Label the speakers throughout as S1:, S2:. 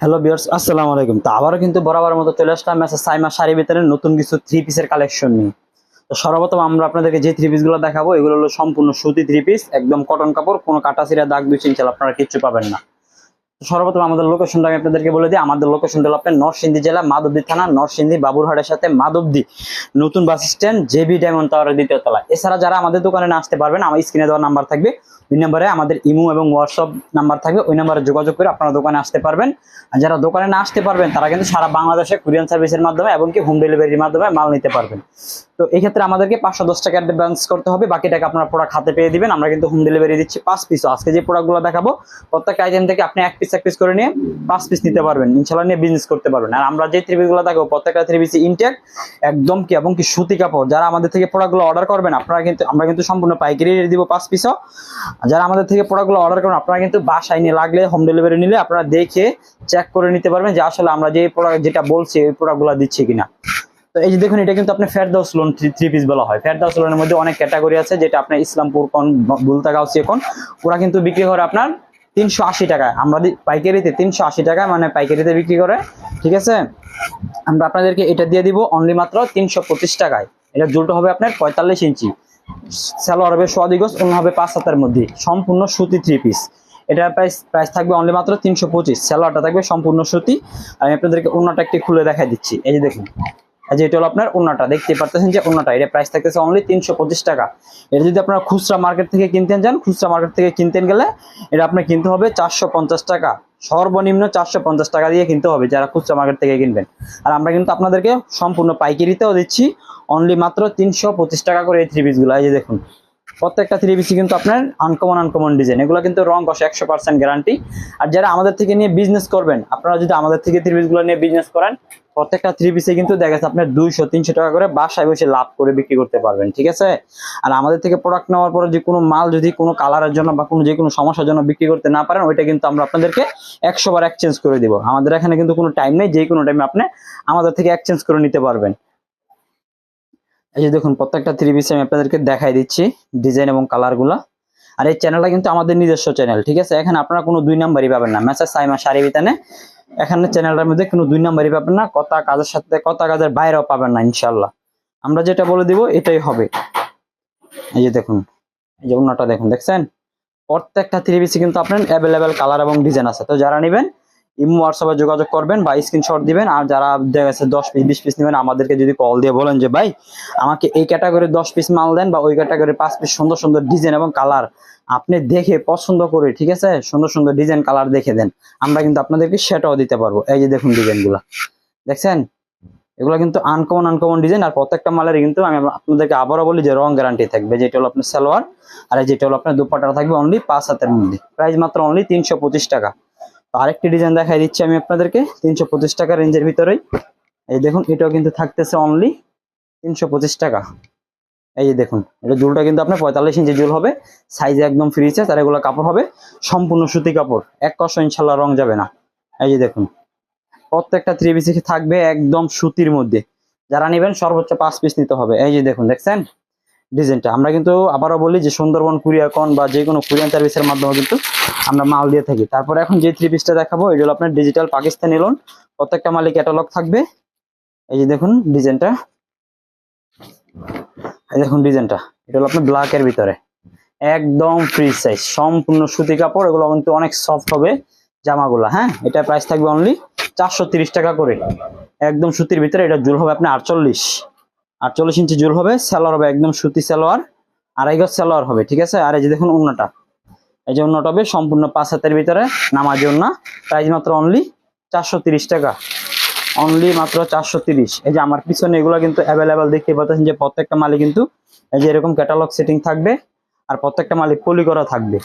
S1: Hello viewers, আসসালামু আলাইকুম। তো আবারও কিন্তু বরাবরের মতো চলে আসলাম মেসেজ সাইমা শাড়ি ভিতরে নতুন কিছু থ্রি পিসের কালেকশন নিয়ে। তো সর্বপ্রথম আমরা আপনাদেরকে যে থ্রি পিসগুলো দেখাবো এগুলো হলো সম্পূর্ণ সুতি থ্রি পিস, একদম কটন কাপড়, কোনো কাটা ছিঁড়া দাগ দুই চিনচাল আপনারা কিচ্ছু পাবেন না। তো সর্বপ্রথম আমাদের লোকেশনটা আমি আপনাদেরকে বলে দিই। আমাদের লোকেশন হলো আপনার নরসিংদী জেলা মাধবদী থানা, নরসিংদী বাবুরহাটের সাথে মাধবদী নতুন বাস স্ট্যান্ড, জেবি ডায়মন্ড টাওয়ারের দ্বিতীয় তলা। এছাড়া যারা আমাদের দোকানে না আসতে পারবেন, আমার স্ক্রিনে দেওয়া নাম্বার থাকবে, ওই নাম্বারে আমাদের ইমো এবং হোয়াটসঅ্যাপ নাম্বার থাকবে, ওই নাম্বারে যোগাযোগ করে আপনারা দোকানে আসতে পারবেন। আর যারা দোকানে না আসতে পারবেন তারা কিন্তু সারা বাংলাদেশে কুরিয়ার সার্ভিসের মাধ্যমে এবং কি হোম ডেলিভারির মাধ্যমে মাল নিতে পারবেন। তো এই ক্ষেত্রে আমাদেরকে 510 টাকা অ্যাডভান্স করতে হবে, বাকি টাকা আপনারা প্রোডাক্ট হাতে পেয়ে দিবেন। আমরা কিন্তু হোম ডেলিভারি দিচ্ছি 5 পিস। আজকে যে প্রোডাক্টগুলো দেখাবো প্রত্যেকটা আইটেম থেকে আপনি এক পিস করে নিয়ে 5 পিস নিতে পারবেন, ইনশাআল্লাহ নিয়ে বিজনেস করতে পারবেন। আর আমরা যে থ্রি পিসগুলো দেখাবো প্রত্যেকটা থ্রি পিস ইনটেক একদম কি এবং কি সুতি কাপড়। যারা আমাদের থেকে প্রোডাক্টগুলো অর্ডার করবেন আমরা কিন্তু সম্পূর্ণ পাইকারি রেট দিব 5 পিসও। যারা আমাদের থেকে প্রোডাক্টগুলো অর্ডার করবেন আপনারা কিন্তু বাসায় নিয়ে লাগলে হোম ডেলিভারি নিলে আপনারা দেখে চেক করে নিতে পারবেন যে আসলে আমরা যে প্রোডাক্ট যেটা বলছি এই প্রোডাক্টগুলো দিচ্ছি কিনা। তো এই যে দেখুন, এটা কিন্তু আপনার ফেরদাউস লোন থ্রি পিস বলা হয়। ফেরদাউস লোনের মধ্যে অনেক ক্যাটাগরি আছে, যেটা আপনার ইসলামপুর কোন বুলতা গাউসি এখন ওরা কিন্তু বিক্রি করে আপনার 380 টাকায়, আমরা পাইকারিতে 380 টাকায় মানে পাইকারিতে বিক্রি করে। ঠিক আছে, আমরা আপনাদেরকে এটা দিয়ে দিব অনলি মাত্র 325 টাকায়। এটা জুলটা হবে আপনার 45 ইঞ্চি, সালোয়ার হবে সোয়াদি গজ, অন্য হবে 5 হাতের মধ্যে, সম্পূর্ণ সুতি থ্রি পিস। এটার প্রাইস থাকবে অনলি মাত্র 325। সালোয়ারটা থাকবে সম্পূর্ণ সুতি। আমি আপনাদেরকে অন্যটা একটি খুলে দেখাই দিচ্ছি। এই যে দেখুন, যে এটা হলো আপনার ওন্নাটা, দেখতে পারতেছেন যে ওন্নাটা, এটা প্রাইস থাকতেছে অনলি 325 টাকা। এটা যদি আপনারা খুচরা মার্কেট থেকে কিনতে যান, খুচরা মার্কেট থেকে কিনতে গেলে এটা আপনার কিনতে হবে 450 টাকা, সর্বনিম্ন 450 টাকা দিয়ে কিনতে হবে যারা খুচরা মার্কেট থেকে কিনবেন। আর আমরা কিন্তু আপনাদেরকে সম্পূর্ণ পাইকারিতেও দিচ্ছি অনলি মাত্র 325 টাকা করে এই থ্রি পিসগুলো। এই যে দেখুন, প্রত্যেকটা থ্রি পিসই কিন্তু আপনার আনকমন ডিজাইন, এগুলো কিন্তু রং কষে 100% গ্যারান্টি। আর যারা আমাদের থেকে নিয়ে বিজনেস করবেন, আপনারা যদি আমাদের থেকে থ্রি পিসগুলো নিয়ে বিজনেস করেন, প্রত্যেকটা থ্রি পিসে কিন্তু দেখা যাচ্ছে আপনার 200-300 টাকা করে বাসায় বসে লাভ করে বিক্রি করতে পারবেন। ঠিক আছে, আর আমাদের থেকে প্রোডাক্ট নেওয়ার পরে যে কোনো মাল যদি কোনো কালারের জন্য বা কোনো যে কোনো সমস্যার জন্য বিক্রি করতে না পারেন, ওইটা কিন্তু আমরা আপনাদেরকে 100 বার এক্সচেঞ্জ করে দিব। আমাদের এখানে কিন্তু কোনো টাইম নেই, যে কোনো টাইমে আপনি আমাদের থেকে এক্সচেঞ্জ করে নিতে পারবেন। এই যে দেখুন, প্রত্যেকটা থ্রি পিস আমি আপনাদেরকে দেখাই দিচ্ছি ডিজাইন এবং কালার গুলা। আর এই চ্যানেলটা কিন্তু আমাদের নিজস্ব চ্যানেল। ঠিক আছে, এখানে আপনারা কোনো দুই নাম্বারই পাবেন না। মেসেজ সাইমা শাড়ি বিতানে এখানে চ্যানেলটার মধ্যে কোনো দুই নাম্বারই পাবেন না, কথা কাজের সাথে কথা কাজের বাইরেও পাবেন না। ইনশাল্লাহ আমরা যেটা বলে দিব এটাই হবে। এই যে দেখুন, এই যে অন্যটা দেখুন, দেখছেন প্রত্যেকটা থ্রি পিসে কিন্তু আপনার অ্যাভেলেবেল কালার এবং ডিজাইন আছে। তো যারা নেবেন ইমো হোয়াটসঅ্যাপে যোগাযোগ করবেন বা স্ক্রিনশট দিবেন। আর যারা দেখা গেছে 10 পিস 20 পিস নেবেন, আমাদেরকে যদি কল দিয়ে বলেন যে ভাই আমাকে এই ক্যাটাগরির 10 পিস মাল দেন বা ওই ক্যাটাগরির 5 পিস সুন্দর সুন্দর ডিজাইন এবং কালার আপনি দেখে পছন্দ করে, ঠিক আছে, সুন্দর সুন্দর ডিজাইন কালার দেখে দেন, আমরা কিন্তু আপনাদেরকে সেটাও দিতে পারবো। এই যে দেখুন ডিজাইনগুলো দেখছেন, এগুলো কিন্তু আনকমন ডিজাইন। আর প্রত্যেকটা মালের কিন্তু আমি আপনাদেরকে আবারও বলি যে রং গ্যারান্টি থাকবে। যেটা হলো আপনার সালোয়ার আর যেটা হলো আপনার দুপাট্টা থাকবে অনলি 5 হাতের মধ্যে, প্রাইস মাত্র অনলি 325 টাকা। আরেকটি ডিজাইন দেখাই দিচ্ছি আমি আপনাদেরকে 325 টাকা রেঞ্জের ভিতরেই। এই দেখুন, এটাও কিন্তু থাকতেছে অনলি 325 টাকা। এই যে দেখুন, এটা জুলটা কিন্তু আপনার 45 ইঞ্চি জুল হবে, সাইজে একদম ফ্রি সাইজ। আর এগুলো কাপড় হবে সম্পূর্ণ সুতি কাপড়, এক কষ ইনশাল্লাহ রং যাবে না। এই যে দেখুন, প্রত্যেকটা থ্রি পিস থাকবে একদম সুতির মধ্যে। যারা নেবেন সর্বোচ্চ 5 পিস নিতে হবে। এই যে দেখুন, দেখছেন ডিজাইনটা। আমরা কিন্তু আবারও বলি যে সুন্দরবন কুরিয়ার কোন বা যে কোনো কুরিয়ার সার্ভিসের মাধ্যমে কিন্তু আমরা মাল দিয়ে থাকি। তারপরে এখন যে থ্রি পিসটা দেখাবো এটা হলো আপনার ডিজিটাল পাকিস্তানি লোন, প্রত্যেকটা মালিক ক্যাটালগ থাকবে। এই যে দেখুন ডিজাইনটা, এই দেখুন ডিজাইনটা, এটা হলো আপনার ব্ল্যাকের ভিতরে একদম ফ্রি সাইজ, সম্পূর্ণ সুতি কাপড়। এগুলো কিন্তু অনেক সফট হবে জামাগুলো। হ্যাঁ, এটা প্রাইস থাকবে অনলি 430 টাকা করে, একদম সুতির ভিতরে। এটা জুল হবে আপনার 48 ইঞ্চি জুল হবে, সালোয়ার হবে একদম সুতি সালোয়ার, আড়াই গজ সালোয়ার হবে। ঠিক আছে, আর এই যে দেখুন ওন্নাটা, এই যে ওন্নাটা হবে সম্পূর্ণ 5 হাতের ভিতরে নামাজি ওন্না, প্রাইস মাত্র অনলি 430 টাকা, অনলি মাত্র 430। এই যে আমার পিছনে এগুলো কিন্তু অ্যাভেলেবেল দেখতে পাচ্ছেন যে প্রত্যেকটা মালে কিন্তু এই যে এরকম ক্যাটালগ সেটিং থাকবে, আর প্রত্যেকটা মালে পলি করা থাকবে।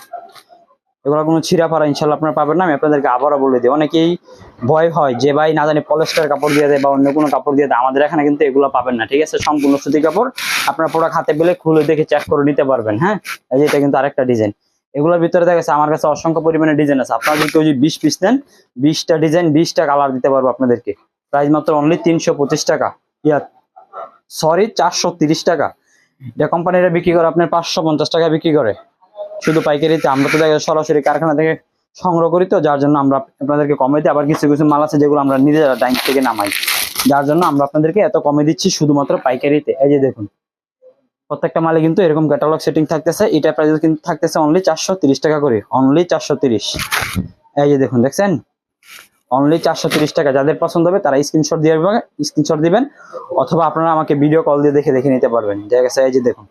S1: এগুলো কোনো ছিঁড়া ফাড়া ইনশাল্লাহ আপনারা পাবেন না। আমি আপনাদেরকে আবারও বলে দিই, অনেকেই ভয় হয় যে ভাই না জানি পলিস্টার কাপড় দিয়ে দেয় বা অন্য কোনো কাপড় দিয়ে দেয়, আমাদের এখানে কিন্তু এগুলো পাবেন না। ঠিক আছে, সম্পূর্ণ সুতি কাপড়, আপনার প্রোডাক্ট হাতে পেলে খুলে দেখে চেক করে নিতে পারবেন। হ্যাঁ, এই যে এটা কিন্তু আরেকটা ডিজাইন। এগুলোর ভিতরে দেখা গেছে আমার কাছে অসংখ্য পরিমাণে ডিজাইন আছে। আপনারা যদি কেউ 20 পিস নেন, 20টা ডিজাইন 20টা কালার দিতে পারবো আপনাদেরকে, প্রাইস মাত্র অনলি 325 টাকা, সরি 430 টাকা। এটা কোম্পানিরা বিক্রি করে আপনার 550 টাকা বিক্রি করে শুধু পাইকারিতে। আমরা তো দেখা সরাসরি কারখানা থেকে সংগ্রহ করি, তো যার জন্য আমরা আপনাদেরকে কমে দিই। আবার কিছু কিছু মাল আছে যেগুলো আমরা নিজেরা ডাইং থেকে নামাই, যার জন্য আমরা আপনাদেরকে এত কমে দিচ্ছি শুধুমাত্র পাইকারিতে। এই যে দেখুন প্রত্যেকটা মালে কিন্তু এরকম ক্যাটালগ সেটিং থাকতেছে। এটা প্রাইস কিন্তু থাকতেছে অনলি 430 টাকা করে, অনলি 430। এই যে দেখুন দেখছেন, অনলি 430 টাকা। যাদের পছন্দ হবে তারা স্ক্রিনশট দিবেন, অথবা আপনারা আমাকে ভিডিও কল দিয়ে দেখে নিতে পারবেন। ঠিক আছে, এই যে দেখুন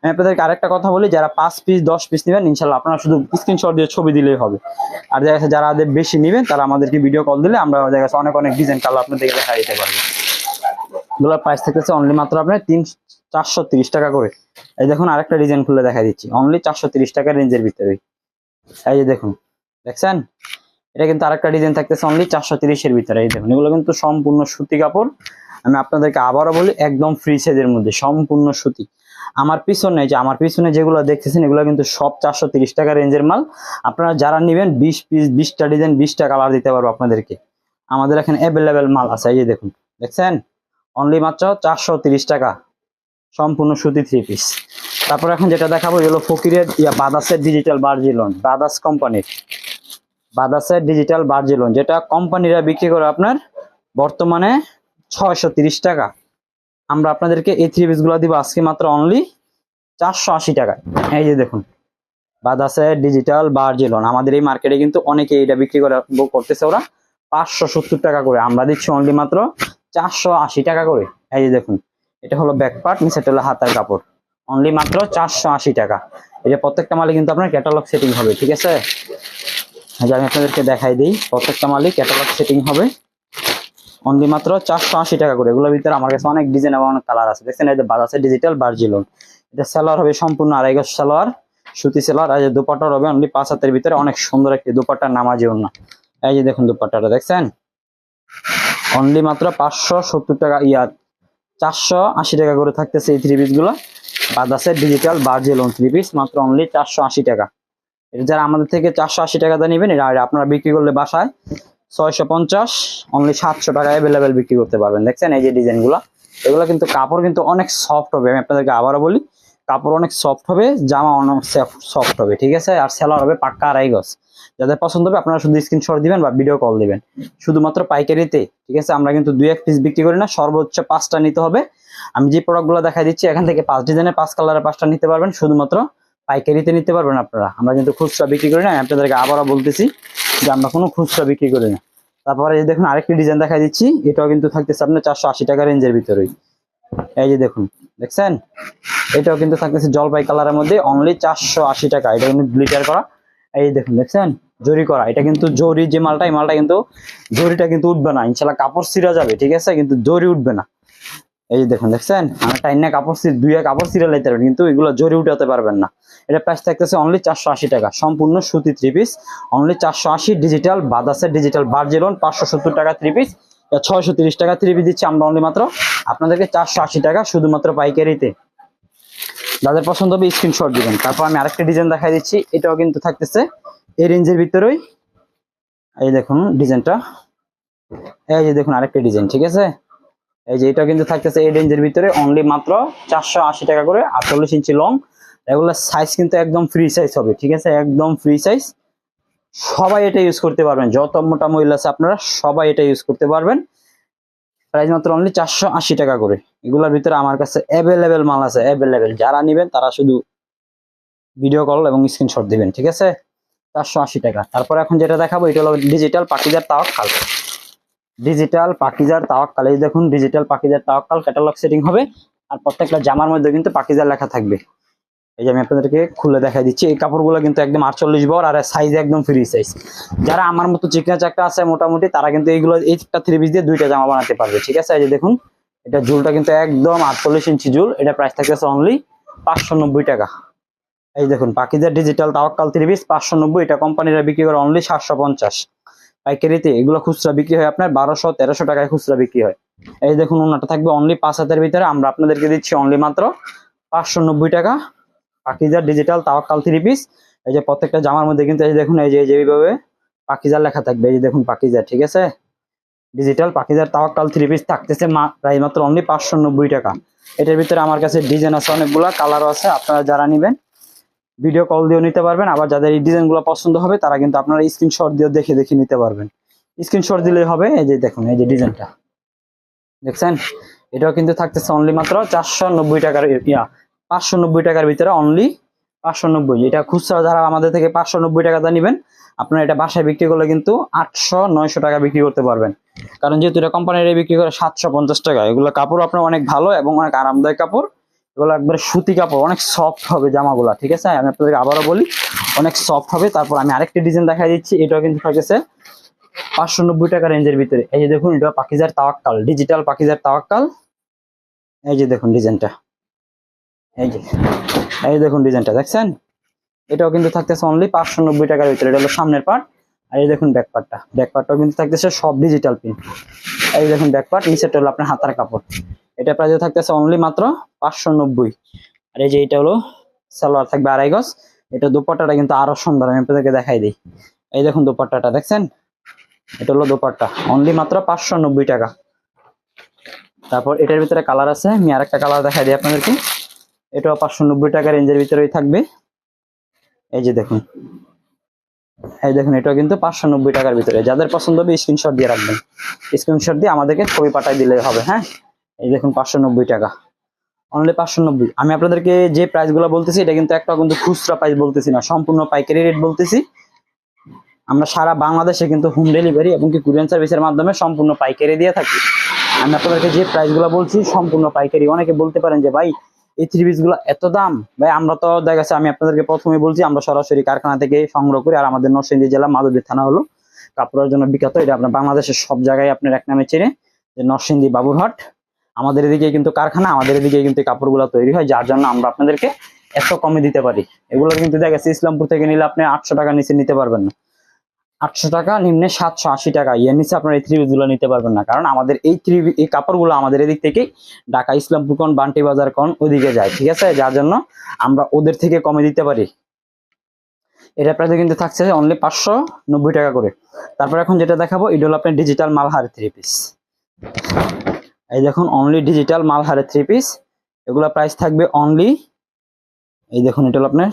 S1: আমি আপনাদেরকে আরেকটা কথা বলি, যারা 5 পিস 10 পিস নেবেন ইনশাল্লাহ আপনারা শুধু স্ক্রিনশট দিয়ে ছবি দিলেই হবে। আর দেখা যাচ্ছে যারা বেশি নেবেন তারা আমাদেরকে ভিডিও কল দিলে আমরা দেখা যাচ্ছে অনেক ডিজাইন কালার আপনাদেরকে দেখা দিতে পারবো। এগুলোর প্রাইস থাকতেছে অনলি মাত্র আপনার 430 টাকা করে। এই দেখুন আরেকটা ডিজাইন খুলে দেখা দিচ্ছি, অনলি 430 টাকা রেঞ্জের ভিতরে। এই যে দেখুন দেখছেন, এটা কিন্তু আরেকটা ডিজাইন থাকতেছে অনলি 430 এর ভিতরে। এই দেখুন এগুলো কিন্তু সম্পূর্ণ সুতি কাপড়। আমি আপনাদেরকে আবারও বলি একদম ফ্রি সাইজের মধ্যে সম্পূর্ণ সুতি। আমার পিছনে যেগুলো দেখতেছেন এগুলো কিন্তু সব 430 টাকা রেঞ্জের মাল। আপনারা যারা নেবেন 20 পিস 20টা ডিজাইন 20টা কালার দিতে পারবো আপনাদেরকে। আমাদের এখানে অ্যাভেলেবেল মাল আছে। এই যে দেখুন দেখছেন, অনলি মাত্র 430 টাকা সম্পূর্ণ সুতি 3 পিস। তারপর এখন যেটা দেখাবো এগুলো ফকিরের বাদাসের ডিজিটাল বার্জিলন, বাদাসের ডিজিটাল বার্জিলন, যেটা কোম্পানিরা বিক্রি করে আপনার বর্তমানে 630 টাকা। আমরা আপনাদেরকে এই 3 পিস গুলো দিব আজকে মাত্র অনলি 480 টাকা। এই যে দেখুন বাদাসের ডিজিটাল বার্জিলন, আমাদের এই মার্কেটে কিন্তু অনেকে এটা বিক্রি করতেছে ওরা 570 টাকা করে, আমরা দিচ্ছি অনলি মাত্র 480 টাকা করে। এই যে দেখুন এটা হলো ব্যাক পার্ট, নিচেটা হলো হাতার কাপড়, অনলি মাত্র 480 টাকা। এটা প্রত্যেকটা মালে কিন্তু আপনার ক্যাটালগ সেটিং হবে। ঠিক আছে, আমি আপনাদেরকে দেখাই দিই, প্রত্যেকটা মালে ক্যাটালগ সেটিং হবে অনলি মাত্র 480 টাকা করে। এগুলোর ভিতরে আমার কাছে অনেক ডিজাইন এবং অনেক কালার আছে। দেখছেন এই যে বাদাসের ডিজিটাল বার্জিলন, এটা সালোয়ার হবে সম্পূর্ণ আড়াই গজ সালোয়ার, সুতি সালোয়ার। আর যে দোপাট্টা হবে অনলি 5 হাতের ভিতরে, অনেক সুন্দর একটি দোপাট্টা, নামাজি ওড়না। এই যে দেখুন দোপাট্টাটা দেখছেন, অনলি মাত্র 570 টাকা 480 টাকা করে থাকতেছে এই 3 পিস গুলো। বাদাসের ডিজিটাল বার্জিলন 3 পিস মাত্র অনলি 480 টাকা। এটা যারা আমাদের থেকে 480 টাকাতে নেবেন, এটা আপনারা বিক্রি করলে বাসায় 650 অনলি 700 টাকায় অ্যাভেলেবেল বিক্রি করতে পারবেন। দেখছেন এই যে ডিজাইনগুলো, এগুলো কিন্তু কাপড় কিন্তু অনেক সফট হবে। আমি আপনাদেরকে আবারও বলি কাপড় অনেক সফট হবে, জামা অনেক সফট হবে। ঠিক আছে, আর সেলার হবে পাক্কা আড়াই গজ। যাদের পছন্দ হবে আপনারা শুধু স্ক্রিনশট দিবেন বা ভিডিও কল দিবেন, শুধুমাত্র পাইকারিতে। ঠিক আছে, আমরা কিন্তু 2-1 পিস বিক্রি করি না, সর্বোচ্চ 5টা নিতে হবে। আমি যে প্রোডাক্টগুলো দেখাই দিচ্ছি এখান থেকে 5 ডিজাইনের 5 কালারের 5টা নিতে পারবেন, শুধুমাত্র পাইকারিতে নিতে পারবেন আপনারা। আমরা কিন্তু খুচরা বিক্রি করি না, আমি আপনাদেরকে আবারও বলতেছি যে আমরা কোনো খুচরা বিক্রি করি না। তারপরে এই দেখুন আরেকটি ডিজাইন দেখাই দিচ্ছি, এটাও কিন্তু থাকতেছে আপনার 480 টাকা রেঞ্জের ভিতরেই। এই যে দেখুন দেখছেন, এটাও কিন্তু থাকতেছে জলপাই কালারের মধ্যে অনলি 480 টাকা। এটা কিন্তু গ্লিটার করা, এই দেখুন দেখছেন জরি করা। এটা কিন্তু জরি যে মালটা, এই মালটা কিন্তু জরিটা কিন্তু উঠবে না ইনশাল্লাহ, কাপড় ছিঁড়া যাবে। ঠিক আছে, কিন্তু জরি উঠবে না। এই যে দেখুন দেখছেন, আমরা টাইনা কাপড় কাপড় ছিঁড়ে লাইতে পারবেন, কিন্তু এগুলো জরি উঠাতে পারবেন না। এটা প্রাইস থাকতেছে অনলি 480 টাকা, সম্পূর্ণ সুতি 3 পিস অনলি 480। ডিজিটাল বাদাসের ডিজিটাল বার্জিলন 570 টাকা 3 পিস, 630 টাকা 3 পিস দিচ্ছি আমরা অনলি মাত্র আপনাদেরকে 480 টাকা, শুধুমাত্র পাইকারিতে। যাদের পছন্দ হবে স্ক্রিনশট দিবেন। তারপর আমি আরেকটা ডিজাইন দেখাই দিচ্ছি, এটাও কিন্তু থাকতেছে এই রেঞ্জের ভিতরেই। এই দেখুন ডিজাইনটা, এই যে দেখুন আরেকটা ডিজাইন। ঠিক আছে, এই যে এটা কিন্তু থাকতেছে এই রেঞ্জের ভিতরে অনলি মাত্র 480 টাকা করে, 48 ইঞ্চি লং। এগুলো সাইজ কিন্তু একদম ফ্রি সাইজ হবে। ঠিক আছে, একদম ফ্রি সাইজ, সবাই এটা ইউজ করতে পারবেন, যত মোটা মহিলা আছে আপনারা সবাই এটা ইউজ করতে পারবেন। প্রাইস মাত্র অনলি 480 টাকা করে। এগুলোর ভিতরে আমার কাছে অ্যাভেলেবেল মাল আছে, অ্যাভেলেবেল। যারা নেবেন তারা শুধু ভিডিও কল এবং স্ক্রিনশট দিবেন। ঠিক আছে, 480 টাকা। তারপর এখন যেটা দেখাবো এটা হলো ডিজিটাল পাকিজার তাওয়াক্কাল, ডিজিটাল পাকিজার তাওয়াক্কাল। এই দেখুন ডিজিটাল পাকিজার তাওয়াক্কাল ক্যাটালগ সেটিং হবে, আর প্রত্যেকটা জামার মধ্যে কিন্তু পাকিজার লেখা থাকবে। এই যে আমি আপনাদেরকে খুলে দেখাই দিচ্ছি, এই কাপড়গুলো কিন্তু একদম 48 বড়, আর সাইজ একদম ফ্রি সাইজ। যারা আমার মতো চিকনা চাকরা আছে মোটামুটি, তারা কিন্তু এইগুলো এইটা 3 পিস দিয়ে 2টা জামা বানাতে পারবে। ঠিক আছে, এই যে দেখুন এটা ঝুলটা কিন্তু একদম 48 ইঞ্চি ঝুল। এটা প্রাইস থাকতেছে অনলি 590 টাকা। এই দেখুন পাকিজার ডিজিটাল তাওয়াক্কাল 3 পিস 590, এটা কোম্পানিরা বিক্রি করে অনলি 750 পাইকারিতে। এগুলো খুচরা বিক্রি হয় আপনার 1200-1300 টাকায় খুচরা বিক্রি হয়। এই দেখুন ওনাটা থাকবে অনলি 5 হাতের ভিতরে, আমরা আপনাদেরকে দিচ্ছি অনলি মাত্র 590 টাকা। পাকিজার ডিজিটাল তাওয়াক্কাল 3 পিস। এই যে প্রত্যেকটা জামার মধ্যে কিন্তু এই যে দেখুন এই যে এইভাবে পাকিজার লেখা থাকবে। এই যে দেখুন পাকিজার। ঠিক আছে, ডিজিটাল পাকিজার তাওয়াক্কাল 3 পিস থাকতেছে প্রাইস মাত্র অনলি 590 টাকা। এটার ভিতরে আমার কাছে ডিজাইন আছে অনেকগুলা, কালারও আছে। আপনারা যারা নেবেন ভিডিও কল দিয়েও নিতে পারবেন। আবার যাদের এই ডিজাইনগুলো পছন্দ হবে তারা কিন্তু আপনারা স্ক্রিনশট দিয়ে দেখে দেখে নিতে পারবেন। স্ক্রিনশট দিলেই হবে। এই যে দেখুন, এই যে ডিজাইনটা দেখছেন, এটাও কিন্তু থাকতেছে অনলি মাত্র 490 টাকার 590 টাকার ভিতরে, অনলি 590। এটা খুচরা যারা আমাদের থেকে 590 টাকাতে নেবেন, আপনারা এটা বাসায় বিক্রি করলে কিন্তু 800-900 টাকা বিক্রি করতে পারবেন। কারণ যেহেতু এটা কোম্পানির বিক্রি করে 750 টাকা। এগুলো কাপড় আপনার অনেক ভালো এবং অনেক আরামদায়ক কাপড়। এগুলো একবারে সুতি কাপড়, অনেক সফট হবে জামাগুলা। ঠিক আছে, আমি আপনাদেরকে আবারও বলি অনেক সফট হবে। তারপর আমি আরেকটি ডিজাইন দেখা দিচ্ছি, এটাও কিন্তু থাকতেছে 590 টাকা রেঞ্জের ভিতরে। এই যে দেখুন, এটা পাকিজার তাওয়াক্কাল, ডিজিটাল পাকিজার তাওয়াক্কাল। এই যে দেখুন ডিজাইনটা, এই দেখুন ডিজাইনটা দেখছেন, এটাও কিন্তু থাকতেছে অনলি 590 টাকার ভিতরে। এটা হলো সামনের পার্ট। আর এই দেখুন ব্যাক পার্টটাও কিন্তু থাকতেছে সব ডিজিটাল প্রিন্ট। এই দেখুন ব্যাক পার্ট, নিচেরটা হলো আপনার হাতার কাপড়। এটা প্রাইস থাকতেছে অনলি মাত্র 590। আর এই যে এটা হলো সালোয়ার, থাকবে 2.5 গজ। এটা দোপাট্টাটা কিন্তু আরো সুন্দর, আমি আপনাদেরকে দেখাই দিই। এই দেখুন দোপাট্টাটা দেখছেন, এটা হলো দোপাট্টা, অনলি মাত্র 590 টাকা। তারপর এটার ভিতরে কালার আছে, আমি আরেকটা কালার দেখাই দিই আপনাদেরকে। এটাও 590 টাকা রেঞ্জের ভিতরেই থাকবে। এই যে দেখুন, এই দেখুন, এটাও কিন্তু 590 টাকার ভিতরে। যাদের পছন্দ হবে স্ক্রিনশট দিয়ে রাখবেন, স্ক্রিনশট দিয়ে আমাদেরকে ছবি পাঠাই দিলে হবে। হ্যাঁ, এই দেখুন 590 টাকা, অনলি 590। আমি আপনাদেরকে যে প্রাইস গুলো বলতেছি এটা কিন্তু একটা কিন্তু খুচরা প্রাইস বলতেছি না, সম্পূর্ণ পাইকারি রেট বলতেছি। আমরা সারা বাংলাদেশে কিন্তু হোম ডেলিভারি এবং কি কুরিয়ার সার্ভিসের মাধ্যমে সম্পূর্ণ পাইকারি দিয়ে থাকি। আমি আপনাদেরকে যে প্রাইস গুলো বলছি সম্পূর্ণ পাইকারি। অনেকে বলতে পারেন যে ভাই এই থ্রি পিস গুলো এত দাম, ভাই আমরা তো দেখা গেছে, আমি আপনাদেরকে প্রথমে বলছি আমরা সরাসরি কারখানা থেকে সংগ্রহ করি। আর আমাদের নরসিংদী জেলা মাধবদী থানা হলো কাপড়ের জন্য বিখ্যাত। এটা আপনার বাংলাদেশের সব জায়গায় আপনার এক নামে চেনে, যে নরসিংদী বাবুরহাট। আমাদের এদিকে কিন্তু কারখানা, আমাদের এদিকে কিন্তু কাপড়গুলো তৈরি হয়, যার জন্য আমরা আপনাদেরকে এত কমে দিতে পারি। এগুলো কিন্তু দেখা গেছে ইসলামপুর থেকে নিলে আপনি 800 টাকা নিচে নিতে পারবেন না, 800 টাকা নিম্নে 780 টাকা, এর নিচে আপনার এই থ্রি পিস গুলো নিতে পারবেন না। কারণ আমাদের এই কাপড়গুলো আমাদের এদিক থেকে ঢাকা ইসলামপুর কোন বান্টি বাজার কোন ওইদিকে যায়। ঠিক আছে, যার জন্য আমরা ওদের থেকে কমে দিতে পারি। এটা প্রাইস কিন্তু থাকছে অনলি 590 টাকা করে। তারপর এখন যেটা দেখাবো এটা হলো আপনার ডিজিটাল মালহার থ্রি পিস। এই দেখুন অনলি ডিজিটাল মালহারের থ্রি পিস। এগুলা প্রাইস থাকবে অনলি, এই দেখুন এটা হলো আপনার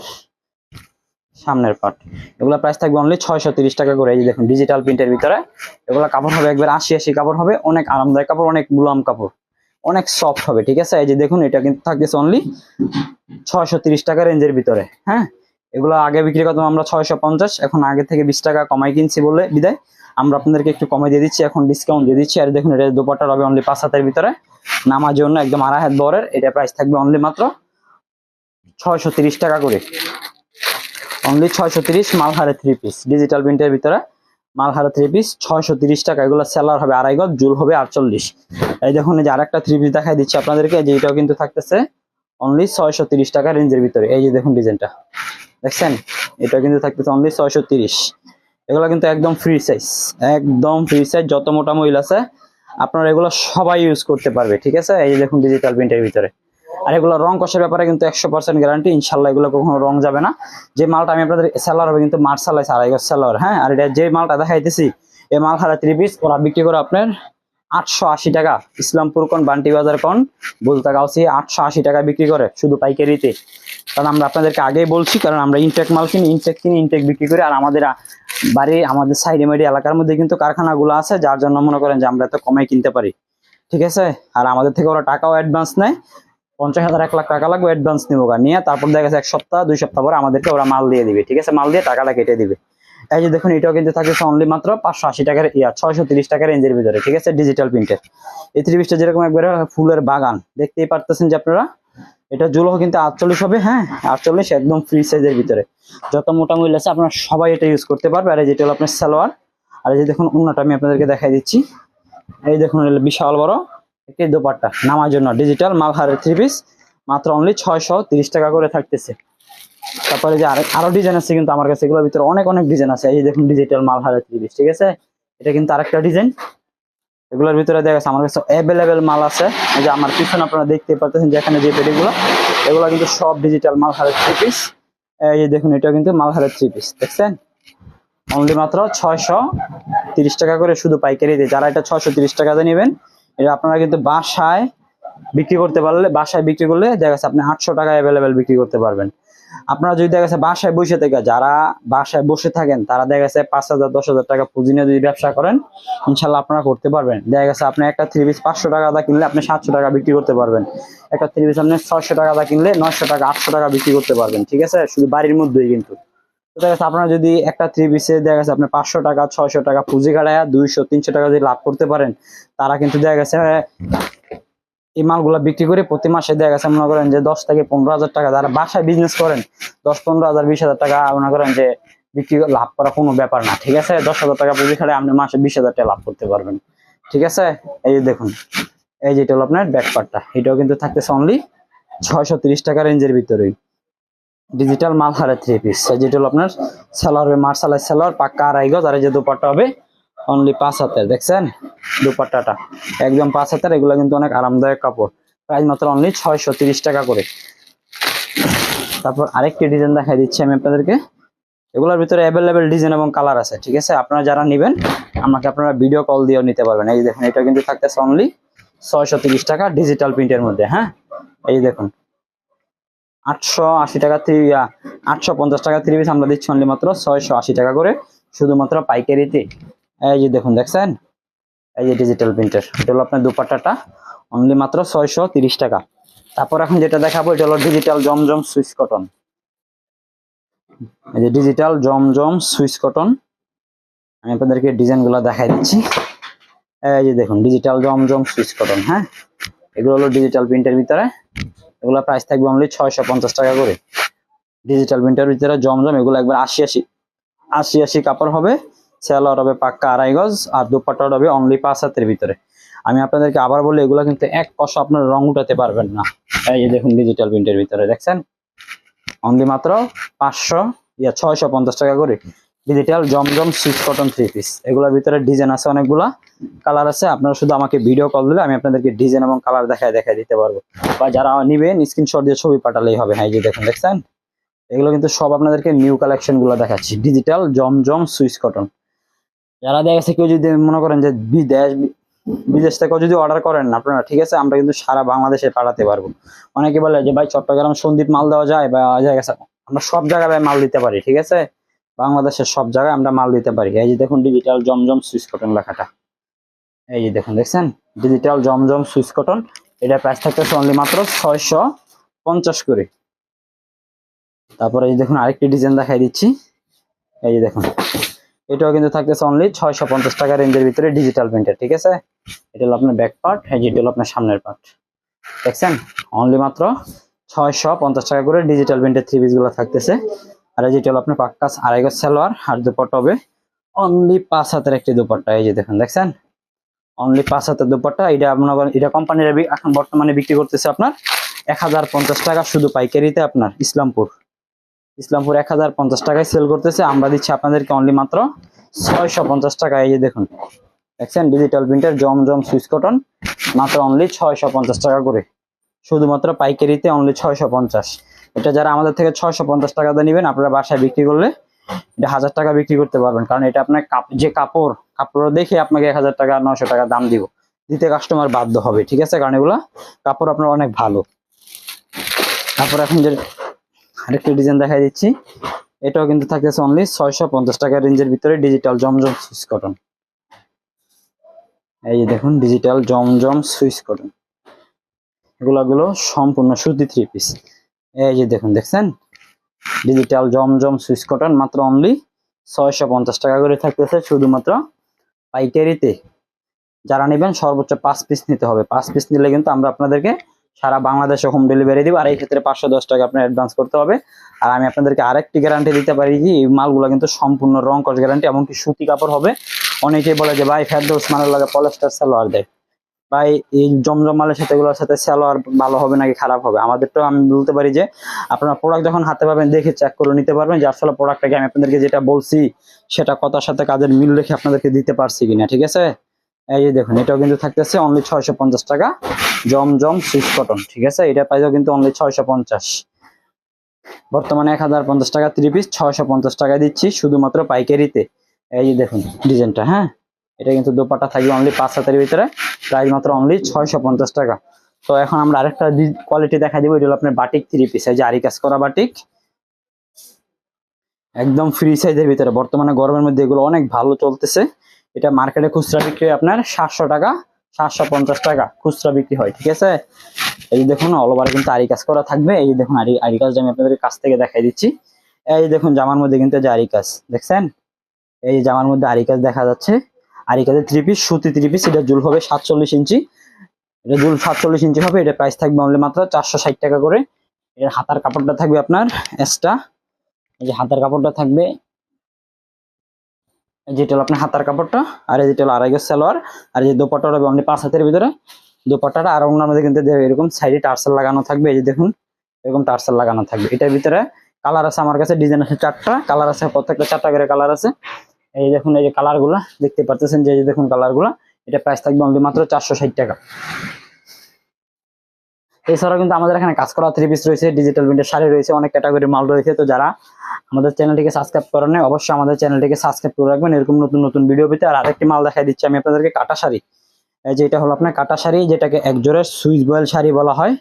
S1: সামনের পার্ট। এগুলা প্রাইস থাকবে অনলি 630 টাকা করে। এই যে দেখুন ডিজিটাল প্রিন্টের ভিতরে এগুলা কাপড় হবে একবার 80 কাপড় হবে, অনেক আরামদায়ক কাপড়, অনেক মুলায়ম কাপড়, অনেক সফট হবে। ঠিক আছে, এই যে দেখুন এটা কিন্তু থাকতেছে অনলি 630 টাকা রেঞ্জের ভিতরে। হ্যাঁ, এগুলো আগে বিক্রি করতাম আমরা 650, এখন আগে থেকে 20 টাকা কমাই কিনছি বলে বিদায় আমরা আপনাদেরকে একটু কমে দিয়ে দিচ্ছি, এখন ডিসকাউন্ট দিয়ে দিচ্ছি। আর দেখুন এটা দোপাট্টা হবে অনলি 5 হাতের ভিতরে, নামার জন্য একদম 2.5 হাত বহরের। এটা প্রাইস থাকবে অনলি মাত্র 630 টাকা করে, অনলি 630। মালহারের থ্রি পিস ডিজিটাল প্রিন্টের ভিতরে, মালহারের থ্রি পিস 630 টাকা। এগুলো সেলার হবে 2.5 গজ, জুল হবে 48। এই দেখুন এই যে আরেকটা থ্রি পিস দেখাই দিচ্ছি আপনাদেরকে, যে এটাও কিন্তু থাকতেছে অনলি 630 টাকা রেঞ্জের ভিতরে। এই যে দেখুন ডিজাইনটা দেখছেন, এটা কিন্তু থাকতেছে অনলি 630। এগুলো কিন্তু একদম ফ্রি সাইজ, একদম ফ্রি সাইজ। যত মোটা মহিলা আছে আপনারা এগুলো সবাই ইউজ করতে পারবে। ঠিক আছে, এই যে দেখুন ডিজিটাল প্রিন্টের ভিতরে। আর এগুলো রং কষার ব্যাপারে কিন্তু 100% গ্যারান্টি, ইনশাল্লাহ এগুলো কখনো রং যাবে না। যে মালটা আমি আপনাদের সেলার হবে কিন্তু মার্শালাই 2.5 গজ সেলার। হ্যাঁ, আর এটা যে মালটা দেখাইতেছি এই মাল হারা থ্রি পিস ওরা বিক্রি করে আপনার 880 টাকা। ইসলামপুর কোন বান্টি বাজার কোন বলতে গাউসি 880 টাকা বিক্রি করে শুধু পাইকারিতে। কারণ আমরা আপনাদেরকে আগেই বলছি, কারণ আমরা ইনটেক মাল কিনি, ইনটেক বিক্রি করি। আর আমাদের বাড়ি আমাদের সাইডে মাইডে এলাকার মধ্যে কিন্তু কারখানাগুলো আছে, যার জন্য মনে করেন যে আমরা এত কমে কিনতে পারি। ঠিক আছে, আর আমাদের থেকে ওরা টাকাও অ্যাডভান্স নেয়, 50,000 1 লাখ টাকা লাগবে অ্যাডভান্স নিবো, নিয়ে তারপর দেখা গেছে 1 সপ্তাহ 2 সপ্তাহ পরে আমাদেরকে ওরা মাল দিয়ে দিবে। ঠিক আছে, মাল দিয়ে টাকাটা কেটে দিবে। এই যে দেখুন এটাও কিন্তু থাকছে অনলি মাত্র 580 টাকার 630 টাকার রেঞ্জের ভিতরে। ঠিক আছে, ডিজিটাল প্রিন্টের এই থ্রি পিসটা যেরকম একবারে ফুলের বাগান, দেখতেই পারতেছেন যে আপনারা। এটা জুলও কিন্তু 48 হবে। হ্যাঁ, 48 একদম ফ্রি সাইজের ভিতরে। যত মোটা মহিলা আছে আপনারা সবাই এটা ইউজ করতে পারবে। আর এই যেটা হলো আপনার সালোয়ার। আর এই যে দেখুন অন্যটা আমি আপনাদেরকে দেখাই দিচ্ছি, এই দেখুন বিশাল বড় একটি দোপাট্টা নামার জন্য ডিজিটাল মালহারের থ্রি পিস, মাত্র অনলি 630 টাকা করে থাকতেছে। তারপরে যে আরো ডিজাইন আছে কিন্তু আমার কাছে, এগুলোর ভিতরে অনেক ডিজাইন আছে। এই যে দেখুন ডিজিটাল মালহারের থ্রি পিস। ঠিক আছে, এটা কিন্তু আরেকটা ডিজাইন। এগুলোর ভিতরে দেখা যাচ্ছে আমার কাছে অ্যাভেলেবেল মাল আছে। এই যে আমার পিছনে আপনারা দেখতে পাচ্ছেন যে এখানে যে পেটিগুলো, এগুলো কিন্তু সব ডিজিটাল মালহারের থ্রি পিস। এই যে দেখুন এটা কিন্তু মালহারের থ্রি পিস দেখছেন, অনলি মাত্র 630 টাকা করে শুধু পাইকারিতে। যারা এটা 630 টাকাতে নেবেন, এটা আপনারা কিন্তু বাসায় বিক্রি করতে পারলে, বাসায় বিক্রি করলে দেখা যাচ্ছে আপনি 800 টাকা অ্যাভেলেবেল বিক্রি করতে পারবেন। আপনারা যদি দেখা গেছে বাসায় বসে থেকে, যারা বাসায় বসে থাকেন তারা দেখা গেছে 5,000 10,000 টাকা পুঁজি নিয়ে যদি ব্যবসা করেন, ইনশাল্লাহ আপনারা করতে পারবেন। দেখা গেছে আপনি একটা থ্রি পিস 500 টাকা দা কিনলে আপনি 700 টাকা বিক্রি করতে পারবেন, একটা থ্রি পিস আপনি 600 টাকা দা কিনলে 900 টাকা 800 টাকা বিক্রি করতে পারবেন, ঠিক আছে, শুধু বাড়ির মধ্যেই। কিন্তু দেখা গেছে আপনারা যদি একটা থ্রি পিসে দেখা গেছে আপনি 500 টাকা 600 টাকা পুঁজি কাটায় 200 300 টাকা যদি লাভ করতে পারেন, তারা কিন্তু দেখা গেছে এই মালগুলা বিক্রি করে প্রতি মাসে দেখা গেছে মনে করেন যে 10 থেকে 15,000 টাকা, যারা বাসায় বিজনেস করেন 10-15,000 20,000 টাকা মনে করেন যে বিক্রি লাভ করা কোনো ব্যাপার না, ঠিক আছে। 10,000 টাকা পুঁজি খাটে আপনি মাসে 20,000 টাকা লাভ করতে পারবেন, ঠিক আছে। এই যে দেখুন, এই যেটা হলো আপনার ব্যাক পার্টটা, এটাও কিন্তু থাকতেছে অনলি 630 টাকা রেঞ্জের ভিতরেই। ডিজিটাল মালহারের থ্রি পিস, যেটা হলো আপনার সালোয়ার হবে মার্শালাই সালোয়ার, পাক্কা আড়াই গজ, আর এই যে দুপাট্টা হবে অনলি 5 হাতের, দেখছেন দুপাট্টাটা একদম 5 হাতের। এগুলো কিন্তু অনেক আরামদায়ক কাপড়, প্রাইস মাত্র অনলি 630 টাকা করে। তারপর আরেকটি ডিজাইন দেখাই দিচ্ছি আমি আপনাদেরকে, এগুলোর ভিতরে অ্যাভেলেবেল ডিজাইন এবং কালার আছে, ঠিক আছে। আপনারা যারা নেবেন আমাকে আপনারা ভিডিও কল দিয়েও নিতে পারবেন। এই দেখুন, এটা কিন্তু থাকতেছে অনলি 630 টাকা ডিজিটাল প্রিন্টের মধ্যে, হ্যাঁ। এই দেখুন 880 টাকা 850 টাকা থ্রি পিস আমরা দিচ্ছি অনলি মাত্র 680 টাকা করে, শুধুমাত্র পাইকারিতে। এই যে দেখুন, দেখছেন এই যে ডিজিটাল প্রিন্টের, এটা হলো আপনার দুপাট্টাটা অনলি মাত্র 630 টাকা। তারপর এখন যেটা দেখাবো এটা হলো ডিজিটাল জমজম সুইস কটন। এই যে ডিজিটাল জমজম সুইস কটন, আমি আপনাদেরকে ডিজাইন গুলো দেখাই দিচ্ছি। এই যে দেখুন ডিজিটাল জমজম সুইস কটন, হ্যাঁ, এগুলো হলো ডিজিটাল প্রিন্টের ভিতরে, এগুলো প্রাইস থাকবে অনলি 650 টাকা করে। ডিজিটাল প্রিন্টের ভিতরে জমজম, এগুলো একবার 80 কাপড় হবে, সেলোয়ার হবে পাক্কা আড়াই গজ, আর দুপাট্টা হবে অনলি 5 হাতের ভিতরে। আমি আপনাদেরকে আবার বলি, এগুলো কিন্তু এক কষা আপনার রং উঠাতে পারবেন না। এই যে দেখুন ডিজিটাল প্রিন্টের ভিতরে, দেখছেন অনলি মাত্র 650 টাকা করে ডিজিটাল জমজম সুইস কটন থ্রি পিস। এগুলোর ভিতরে ডিজাইন আছে অনেকগুলা, কালার আছে, আপনারা শুধু আমাকে ভিডিও কল দিলে আমি আপনাদেরকে ডিজাইন এবং কালার দেখায় দিতে পারবো, বা যারা নিবেন স্ক্রিনশট দিয়ে ছবি পাঠালেই হবে। হ্যাঁ, এই যে দেখুন, দেখছেন এগুলো কিন্তু সব আপনাদেরকে নিউ কালেকশন গুলো দেখাচ্ছি, ডিজিটাল জমজম সুইস কটন। যারা দেখা গেছে কেউ যদি মনে করেন যে বিদেশ থেকেও যদি অর্ডার করেন আপনারা, ঠিক আছে, আমরা কিন্তু সারা বাংলাদেশে পাঠাতে পারবো। অনেকে বলে যে ভাই চট্টগ্রাম সন্দ্বীপ মাল দেওয়া যায়, বা জায়গা আমরা সব জায়গায় মাল দিতে পারি, ঠিক আছে, বাংলাদেশের সব জায়গায় আমরা মাল দিতে পারি। এই যে দেখুন ডিজিটাল জমজম সুইস কটন লেখাটা, এই যে দেখুন, দেখছেন ডিজিটাল জমজম সুইস কটন, এটা প্রাইস থাকতেছে অনলি মাত্র 650 করে। তারপরে এই দেখুন আরেকটি ডিজাইন দেখাই দিচ্ছি, এই যে দেখুন এটাও কিন্তু থাকতেছে অনলি 650 টাকা রেঞ্জের ভিতরে ডিজিটাল প্রিন্টার, ঠিক আছে। এটা হলো আপনার ব্যাক পার্ট, এই যে এটা হলো আপনার সামনের পার্ট, দেখছেন অনলি মাত্র 650 টাকা করে ডিজিটাল প্রিন্টের থ্রি পিস গুলো থাকতেছে। আর এই যেটা হলো আপনার পাক্কা আড়াই গজ সালোয়ার, আর দুপাট্টা হবে অনলি 5 হাতের একটি দুপাট্টা। এই যে দেখুন, দেখছেন অনলি 5 হাতের দুপাট্টা। এটা আপনার এটা কোম্পানির এখন বর্তমানে বিক্রি করতেছে আপনার 1050 টাকা শুধু পাইকারিতে, আপনার ইসলামপুর 1050 টাকায় সেল করতেছে, আমরা দিচ্ছি আপনাদেরকে অনলি মাত্র 650 টাকা। এই যে দেখুন, দেখছেন ডিজিটাল প্রিন্টার জমজম সুইস কটন, মাত্র অনলি 650 টাকা করে, শুধুমাত্র পাইকারিতে অনলি 650। এটা যারা আমাদের থেকে 650 টাকা দিয়ে নেবেন, আপনারা বাসায় বিক্রি করলে এটা 1000 টাকা বিক্রি করতে পারবেন, কারণ এটা আপনার যে কাপড় দেখে আপনাকে 1000 টাকা 900 টাকা দাম দিতে কাস্টমার বাধ্য হবে, ঠিক আছে, কারণ এগুলা কাপড় আপনার অনেক ভালো। তারপর এখন যে আরেকটি ডিজাইন দেখাই দিচ্ছি, এটাও কিন্তু থাকতেছে অনলি 650 টাকা রেঞ্জের ভিতরে ডিজিটাল জমজম সুইস কটন। এই যে দেখুন ডিজিটাল জমজম সুইস কটন, এগুলো সম্পূর্ণ সুতি থ্রি পিস। এই যে দেখুন, দেখছেন ডিজিটাল জমজম সুইস কটন, মাত্র অনলি 650 টাকা করে থাকতেছে, শুধুমাত্র পাইকারিতে। যারা নেবেন সর্বোচ্চ 5 পিস নিতে হবে, 5 পিস নিলে কিন্তু আমরা আপনাদেরকে সারা বাংলাদেশে হোম ডেলিভারি দিব, আর এই ক্ষেত্রে 510 টাকা আপনার অ্যাডভান্স করতে হবে। আর আমি আপনাদেরকে আরেকটি গ্যারান্টি দিতে পারি যে এই মালগুলো কিন্তু সম্পূর্ণ রং কস গ্যারান্টি, এমনকি সুতি কাপড় হবে। অনেকেই বলে যে ভাই ফেরদৌস মালের লাগে পলিস্টার সালোয়ার দেয়, ভাই এই জমজম মালের সাথে এগুলোর সাথে সালোয়ার ভালো হবে নাকি খারাপ হবে। আমাদেরটাও আমি বলতে পারি যে আপনারা প্রোডাক্ট যখন হাতে পাবেন দেখে চেক করে নিতে পারবেন যে আসলে প্রোডাক্টটাকে আমি আপনাদেরকে যেটা বলছি সেটা কথার সাথে কাজের মিল রেখে আপনাদেরকে দিতে পারছি কিনা, ঠিক আছে। এই যে দেখুন এটাও কিন্তু থাকতেছে অনলি 650 টাকা জমজম সুইস কটন, ঠিক আছে, এটা প্রাইসও কিন্তু অনলি 650। বর্তমানে 1050 টাকা 3 পিস 650 টাকা দিচ্ছি শুধুমাত্র পাইকারিতে। এই যে দেখুন ডিজাইনটা, হ্যাঁ, এটা কিন্তু দোপাট্টা থাকবে অনলি 5 হাতের ভিতরে, প্রাইস মাত্র অনলি 650 টাকা। তো এখন আমরা আরেকটা কোয়ালিটি দেখা দিব, এটা হলো আপনার বাটিক 3 পিস, এই যে আরি কাজ করা বাটিক, একদম ফ্রি সাইজের ভিতরে বর্তমানে গরমের মধ্যে এগুলো অনেক ভালো চলতেছে। এটা মার্কেটে খুচরা বিক্রি হয় আপনার 700 টাকা, 750 টাকা খুচরা বিক্রি হয়, ঠিক আছে। এই যে দেখুন অল ওভার কিন্তু আরি কাজ করা থাকবে। এই যে দেখুন আরি কাজ আমি আপনাদের কাছ থেকে দেখাই দিচ্ছি। এই যে দেখুন জামার মধ্যে কিন্তু যে আরি কাজ দেখছেন, এই যে জামার মধ্যে আরি কাজ দেখা যাচ্ছে। আরি কাজের থ্রি পিস, সুতি থ্রি পিস, এটা জুল হবে 47 ইঞ্চি। এটা জুল 47 ইঞ্চি হবে। এটা প্রাইস থাকবে অনলি মাত্র 460 টাকা করে। এর হাতার কাপড়টা থাকবে আপনার এক্সট্রা। এই যে হাতার কাপড়টা থাকবে, যেটা হলো আপনার হাতার কাপড়টা, আর এই যেটা হলো আড়াই গজ সালোয়ার। আর এই যে দোপাট্টাটা হবে অনলি 5 হাতের ভিতরে দোপাট্টাটা। আর অন্যান্য মধ্যে কিন্তু এরকম সাইডে টার্সেল লাগানো থাকবে। এই যে দেখুন এরকম টার্সেল লাগানো থাকবে। এটার ভিতরে কালার আছে আমার কাছে, ডিজাইন আছে 4টা, কালার আছে প্রত্যেকটা 4টা করে কালার আছে। এই দেখুন এই যে কালার গুলা দেখতে পাচ্ছেন, যে দেখুন কালার গুলা। এটা প্রাইস থাকবে অনলি মাত্র 460 টাকা। এছাড়াও কিন্তু আমাদের এখানে কাজ করা থ্রি পিস রয়েছে, ডিজিটাল প্রিন্টের শাড়ি রয়েছে, অনেক ক্যাটাগরির মাল রয়েছে। তো যারা আমাদের চ্যানেলটিকে সাবস্ক্রাইব করেন নাই, অবশ্যই আমাদের চ্যানেলটিকে সাবস্ক্রাইব করে রাখবেন এরকম নতুন নতুন ভিডিও পেতে। আর আরেকটি মাল দেখাই দিচ্ছি আমি আপনাদেরকে, কাটা শাড়ি। এই যে এটা হলো আপনার কাটা শাড়ি, যেটাকে এক জোড়ের সুইচ বয়েল শাড়ি বলা হয়।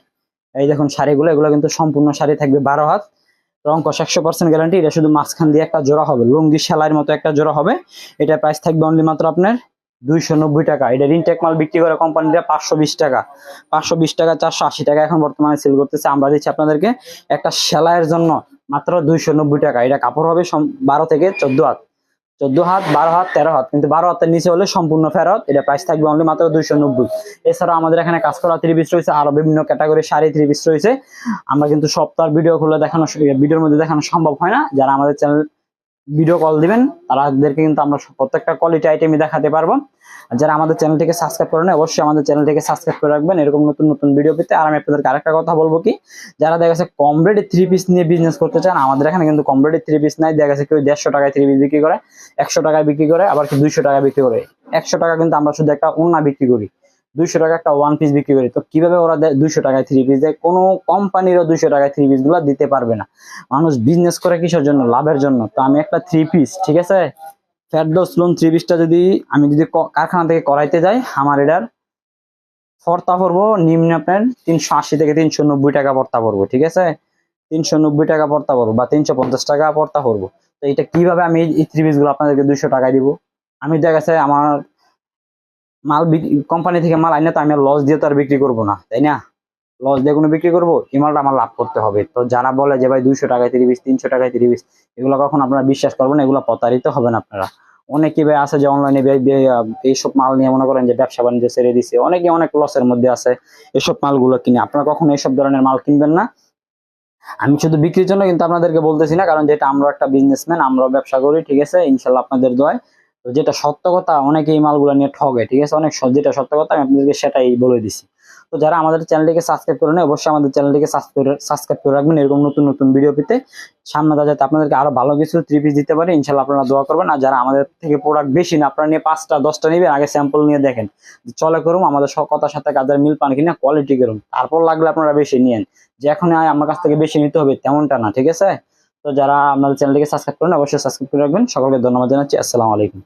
S1: এই দেখুন শাড়িগুলো, এগুলো কিন্তু সম্পূর্ণ শাড়ি থাকবে 12 হাত, রং কষ 100% গ্যারান্টি। এটা শুধু মাঝখান দিয়ে একটা জোড়া হবে, লুঙ্গি সেলাইয়ের মতো একটা জোড়া হবে। এটা প্রাইস থাকবে অনলি মাত্র আপনার 290 টাকা। এটা রিনটেক মাল বিক্রি করে কোম্পানিটা 520 টাকা, 520 টাকা, 480 টাকা এখন বর্তমানে সেল করতেছে। আমরা দিচ্ছি আপনাদেরকে একটা সেলাইয়ের জন্য মাত্র 290 টাকা। এটা কাপড় হবে 12 থেকে 14 হাত, 14 হাত, 12 হাত, 13 হাত, কিন্তু 12 হাতের নিচে হলে সম্পূর্ণ ফেরত। এটা প্রাইস থাকবে অনলি মাত্র 290। এছাড়া আমাদের এখানে কাজ করা থ্রি পিস রয়েছে, আরো বিভিন্ন ক্যাটাগরির শাড়ি থ্রি পিস রয়েছে। আমরা কিন্তু সপ্তাহের ভিডিও খুলে দেখানো, ভিডিওর মধ্যে দেখানো সম্ভব হয় না। যারা আমাদের চ্যানেল ভিডিও কল দিবেন তাদেরকে কিন্তু আমরা প্রত্যেকটা কোয়ালিটি আইটেমই দেখাতে পারবো। আর যারা আমাদের চ্যানেলটিকে সাবস্ক্রাইব করেন অবশ্যই আমাদের চ্যানেলটিকে সাবস্ক্রাইব করে রাখবেন এরকম নতুন নতুন ভিডিও পেতে। আর আমি আপনাদেরকে আরেকটা কথা বলবো কি, যারা দেখা গেছে কম রেটে থ্রি পিস নিয়ে বিজনেস করতে চান, আমাদের এখানে কিন্তু কম রেটে থ্রি পিস নাই। দেখা গেছে কেউ 150 টাকায় থ্রি পিস বিক্রি করে, 100 টাকায় বিক্রি করে, আবার কি 200 টাকায় বিক্রি করে। 100 টাকা কিন্তু আমরা শুধু একটা ওড়না বিক্রি করি, 200 টাকা একটা ওয়ান পিস বিক্রি করি। তো কিভাবে ওরা 200 টাকায় থ্রি পিস দেয়? কোনো কোম্পানিরও 200 টাকায় থ্রি পিস গুলা দিতে পারবে না। মানুষ বিজনেস করে কিসের জন্য? লাভের জন্য। তো আমি একটা থ্রি পিস, ঠিক আছে, ফেরদৌস লোন থ্রি পিসটা যদি আমি কারখানা থেকে করাইতে যাই, আমার এটার পড়তা পড়বো নিম্ন আপনার 380 থেকে 390 টাকা পড়তা পড়বো, ঠিক আছে, 390 টাকা পড়তা পড়বো বা 350 টাকা পড়তা পড়বো। তো এটা কিভাবে আমি এই থ্রি পিস গুলো আপনাদেরকে 200 টাকায় দিব? আমি দেখা গেছে আমার মাল কোম্পানি থেকে মাল আইনে তো আমি লস দিয়ে তো আর বিক্রি করবো না, তাই না? লস দিয়ে কোনো বিক্রি করবো? এই মালটা আমার লাভ করতে হবে। তো যারা বলে যে ভাই 200 টাকায় 30 পিস, 300 টাকায় 30 পিস, এগুলো কখন আপনারা বিশ্বাস করবেন না, এগুলো প্রতারিত হবেন আপনারা। অনেকে ভাই আছে যে অনলাইনে এইসব মাল নিয়ে মনে করেন যে ব্যবসা বাণিজ্য ছেড়ে দিছে, অনেকে অনেক লসের মধ্যে আছে এসব মালগুলো কিনে। আপনারা কখনো এইসব ধরনের মাল কিনবেন না। আমি শুধু বিক্রির জন্য কিন্তু আপনাদেরকে বলতেছি না, কারণ যেটা আমরা একটা বিজনেসম্যান, আমরাও ব্যবসা করি, ঠিক আছে, ইনশাল্লাহ আপনাদের দোয়ায়। তো যেটা সত্য কথা, অনেকে এই মালগুলো নিয়ে ঠগে, ঠিক আছে, অনেক যেটা সত্য কথা আমি আপনাদেরকে সেটাই বলে দিছি। তো যারা আমাদের চ্যানেলটিকে সাবস্ক্রাইব করে নেয় অবশ্যই আমাদের চ্যানেলটিকে সাবস্ক্রাইব করে রাখবেন এরকম নতুন নতুন ভিডিও পেতে। সামনে যাতে আপনাদেরকে আরো ভালো কিছু থ্রি পিস দিতে পারি, ইনশাল্লাহ আপনারা দোয়া করবেন। আর যারা আমাদের থেকে প্রোডাক্ট বেশি না, আপনারা নিয়ে 5টা 10টা নেবেন, আগে স্যাম্পল নিয়ে দেখেন চলে করুন, আমাদের সব কথার সাথে কাজের মিল পান কিনা, কোয়ালিটি করুন, তারপর লাগলে আপনারা বেশি নিয়েন। যে এখন আমার কাছ থেকে বেশি নিতে হবে তেমনটা না, ঠিক আছে। তো যারা আমাদের চ্যানেলটিকে সাবস্ক্রাইব করেন অবশ্যই সাবস্ক্রাইব করে রাখবেন। সকলকে ধন্যবাদ জানাচ্ছি। আসসালামু আলাইকুম।